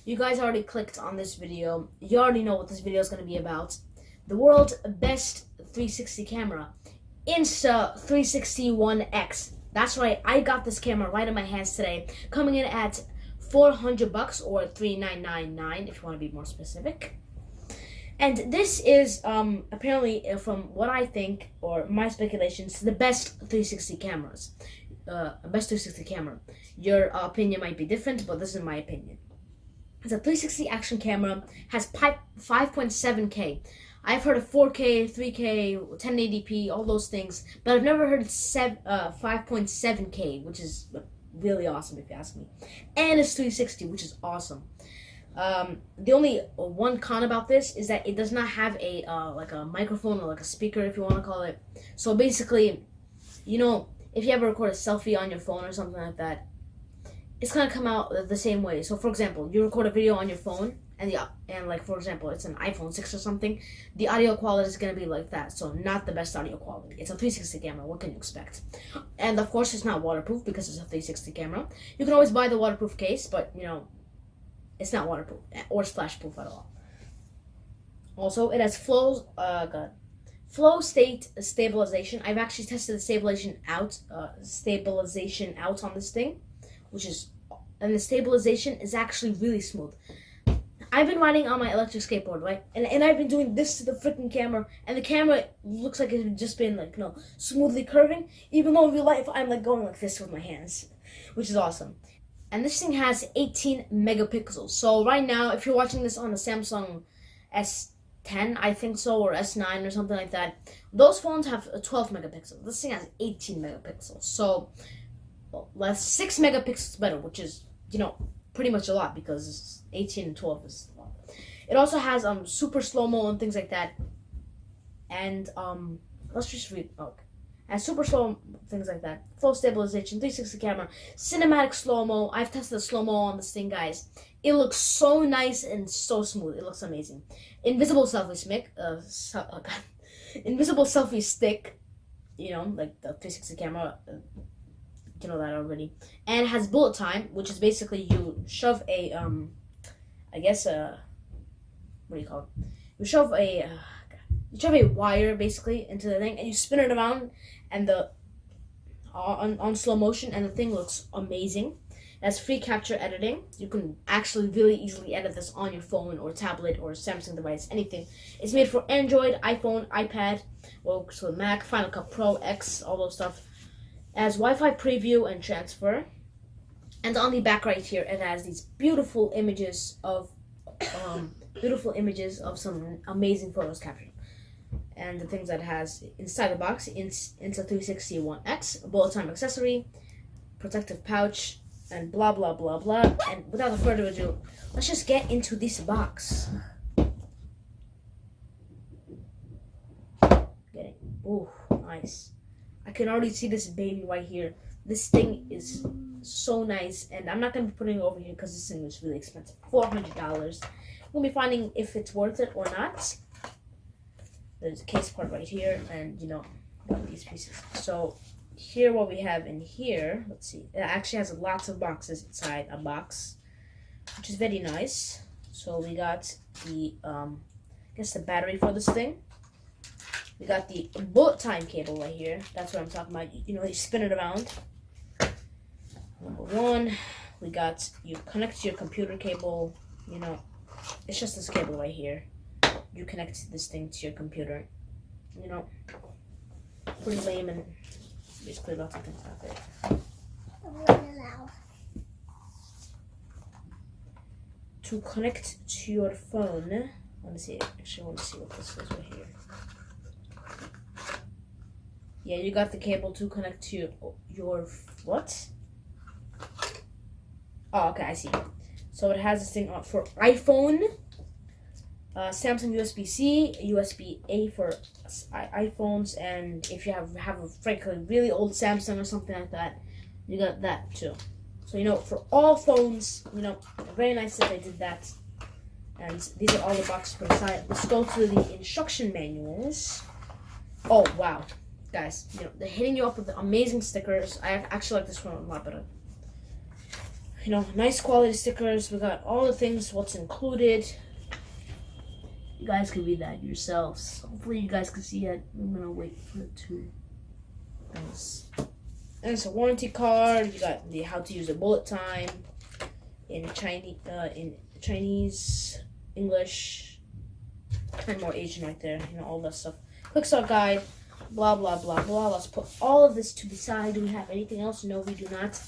You guys already clicked on this video. You already know what this video is going to be about. The world's best 360 camera, Insta 360 One X. That's right, I got this camera right in my hands today, coming in at $400 or $3,999 if you want to be more specific. And this is apparently, from what I think or my speculations, the best 360 cameras. Best 360 camera. Your opinion might be different, but this is my opinion. It's a 360 action camera, has 5.7K. I've heard of 4K, 3K, 1080p, all those things, but I've never heard of 5.7K, which is really awesome if you ask me. And it's 360, which is awesome. The only one con about this is that it does not have a like a microphone or like a speaker, if you want to call it. So basically, you know, if you ever record a selfie on your phone or something like that, it's gonna come out the same way. So for example, you record a video on your phone, and like for example, it's an iPhone 6 or something, the audio quality is gonna be like that. So not the best audio quality. It's a 360 camera. What can you expect? And of course, it's not waterproof because it's a 360 camera. You can always buy the waterproof case, but you know, it's not waterproof or splash proof at all. Also, it has flow state stabilization. I've actually tested the stabilization out on this thing, and the stabilization is actually really smooth. I've been riding on my electric skateboard, right? And I've been doing this to the freaking camera, and the camera looks like it's just been like, you know, smoothly curving, even though in real life I'm like going like this with my hands, which is awesome. And this thing has 18 megapixels. So right now, if you're watching this on a Samsung S10, I think so, or S9 or something like that, those phones have 12 megapixels. This thing has 18 megapixels. So, well, that's 6 megapixels better, which is, you know, pretty much a lot because 18 and 12 is a lot. It also has super slow-mo and things like that. And let's just read. Okay. And super slow things like that. Flow stabilization, 360 camera, cinematic slow-mo. I've tested the slow-mo on this thing, guys. It looks so nice and so smooth. It looks amazing. Invisible selfie stick. You know, like the 360 camera. You know that already. And it has bullet time, which is basically you shove a what do you call it? You shove a wire basically into the thing, and you spin it around, and on slow motion, and the thing looks amazing. It has free capture editing. You can actually really easily edit this on your phone or tablet or Samsung device, anything. It's made for Android, iPhone, iPad, works with Mac, Final Cut Pro, X, all those stuff. It has Wi-Fi preview and transfer. And on the back right here, it has these beautiful images of some amazing photos captured. And the things that it has inside the box: Insta 360 One X, bullet time accessory, protective pouch, and blah blah blah blah. And without further ado, let's just get into this box. Ooh, nice. I can already see this baby right here. This thing is so nice, and I'm not gonna be putting it over here because this thing is really expensive. $400. We'll be finding if it's worth it or not. There's a case part right here, and you know, got these pieces. So here, what we have in here, let's see. It actually has lots of boxes inside a box, which is very nice. So we got the the battery for this thing. We got the bullet time cable right here. That's what I'm talking about. You know, you spin it around. Number one, we got, you connect to your computer cable. You know, it's just this cable right here. You connect this thing to your computer. You know, pretty lame, and basically lots of things out there. To connect to your phone. Let me see. Actually, I want to see what this is right here. Yeah, you got the cable to connect to your what? Oh, okay, I see. So it has this thing for iPhone, Samsung USB-C, USB-A for iPhones, and if you have a frankly really old Samsung or something like that, you got that too. So, you know, for all phones, you know, very nice that they did that. And these are all the boxes put aside. Let's go to the instruction manuals. Oh, wow. Guys, you know, they're hitting you up with the amazing stickers. I actually like this one a lot better. You know, nice quality stickers. We got all the things, what's included. You guys can read that yourselves. Hopefully you guys can see it. I'm gonna wait for it to. And it's a warranty card. You got the how to use a bullet time in Chinese, English, and more Asian right there. You know, all that stuff. Quick start guide. Blah blah blah blah. Let's put all of this to the side. Do we have anything else? No, we do not.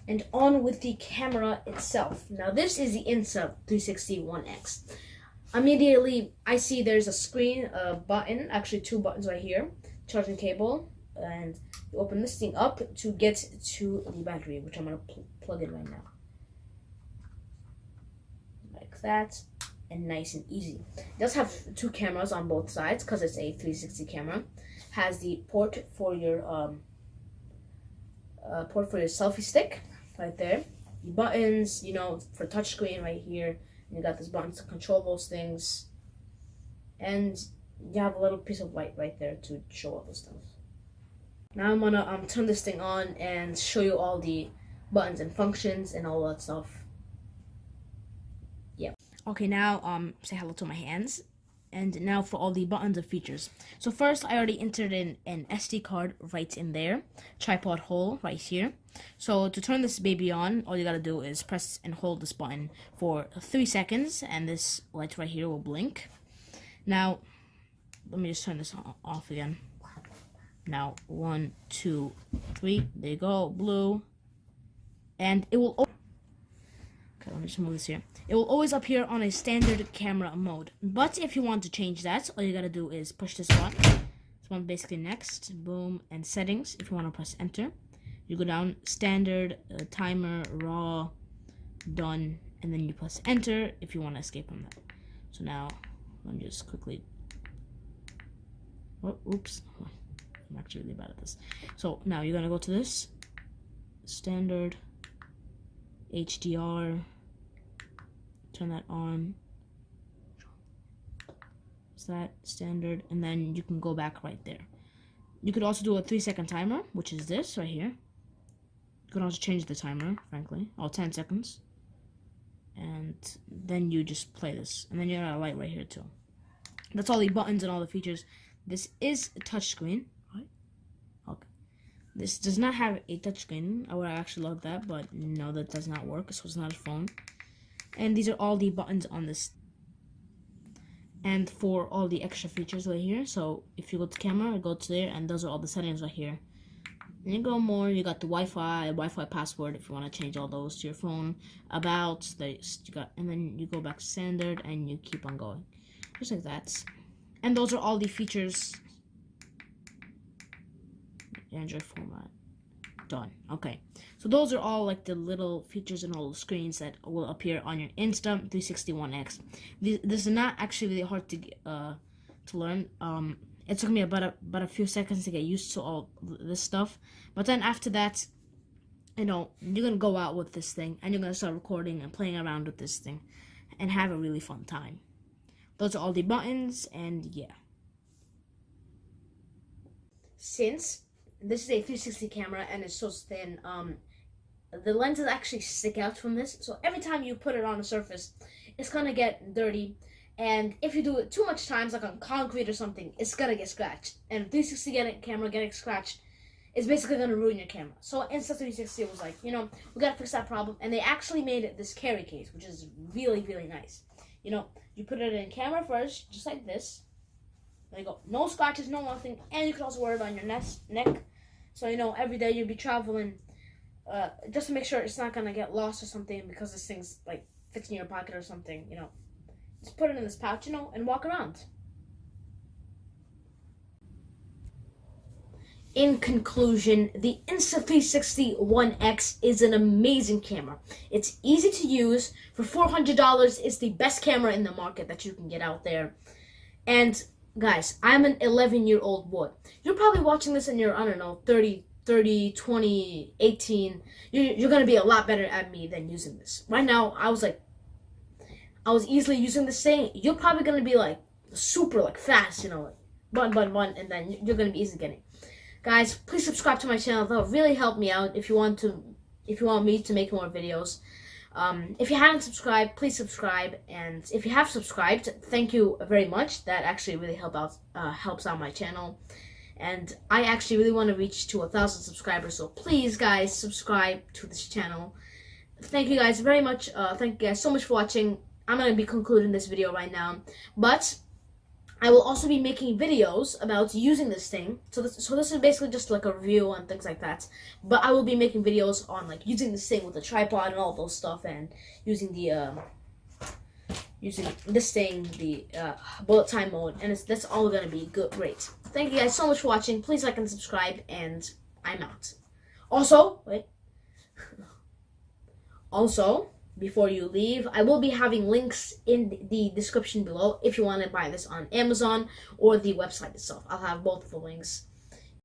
And on with the camera itself. Now this is the Insta 360 One X. Immediately I see there's a screen, a button, actually two buttons right here, charging cable, and you open this thing up to get to the battery, which I'm gonna plug in right now, like that, and nice and easy. It does have two cameras on both sides because it's a 360 camera. Has the port for your selfie stick right there. The buttons, you know, for touchscreen right here. You got this button to control those things, and you have a little piece of light right there to show all those things. Now I'm gonna turn this thing on and show you all the buttons and functions and all that stuff. Yep. Okay, now say hello to my hands, and now for all the buttons and features. So first, I already entered in an SD card right in there, tripod hole right here. So to turn this baby on, all you gotta do is press and hold this button for 3 seconds, and this light right here will blink. Now, let me just turn this off again. Now, 1, 2, 3, there you go, blue, and it will. Okay, let me just move this here. It will always appear on a standard camera mode. But if you want to change that, all you gotta do is push this button. This one basically next, boom, and settings. If you want to press enter, you go down standard, timer, raw, done, and then you press enter if you want to escape from that. So now, let me just quickly. Oh, oops. I'm actually really bad at this. So now you're gonna go to this standard, HDR. Turn that on. Is that standard? And then you can go back right there. You could also do a 3-second timer, which is this right here. You can also change the timer, frankly. 10 seconds. And then you just play this. And then you got a light right here too. That's all the buttons and all the features. This is a touchscreen. Right? Okay. This does not have a touchscreen. I would actually love that, but no, that does not work. So it's not a phone. And these are all the buttons on this. And for all the extra features right here. So if you go to camera, go to there, and those are all the settings right here. And you go more, you got the Wi-Fi password if you want to change all those to your phone. About, you got, and then you go back to standard and you keep on going. Just like that. And those are all the features. Android format. Done. Okay. So those are all like the little features and all the screens that will appear on your Insta 360 One X. This is not actually really hard to learn. It took me about a few seconds to get used to all this stuff. But then after that, you know, you're gonna go out with this thing and you're gonna start recording and playing around with this thing and have a really fun time. Those are all the buttons, and yeah. Since this is a 360 camera and it's so thin, the lenses actually stick out from this. So every time you put it on a surface, it's gonna get dirty. And if you do it too much times, like on concrete or something, it's gonna get scratched. And 360 camera getting scratched is basically gonna ruin your camera. So Insta 360 was like, you know, we gotta fix that problem. And they actually made it this carry case, which is really, really nice. You know, you put it in camera first, just like this. There you go. No scratches, no nothing. And you can also wear it on your neck. So, you know, every day you'll be traveling, just to make sure it's not going to get lost or something because this thing's, like, fits in your pocket or something, you know. Just put it in this pouch, you know, and walk around. In conclusion, the Insta360 One X is an amazing camera. It's easy to use. For $400, it's the best camera in the market that you can get out there. And guys, I'm an 11-year-old boy. You're probably watching this and you're, I don't know, 30, 20, 18. You're going to be a lot better at me than using this. Right now, I was easily using this thing. You're probably going to be like super like fast, you know, like button, and then you're going to be easy getting. Guys, please subscribe to my channel. That'll really help me out if you want me to make more videos. If you haven't subscribed, please subscribe, and if you have subscribed, thank you very much. That actually really helps out my channel, and I actually really want to reach to 1,000 subscribers. So please, guys, subscribe to this channel. Thank you guys very much. Thank you guys so much for watching. I'm gonna be concluding this video right now, but I will also be making videos about using this thing. So this is basically just like a review and things like that. But I will be making videos on like using this thing with the tripod and all those stuff, and using the using this thing, the bullet time mode, and that's all gonna be great. Thank you guys so much for watching. Please like and subscribe, and I'm out. Also, wait. Also, before you leave, I will be having links in the description below if you want to buy this on Amazon or the website itself. I'll have both of the links.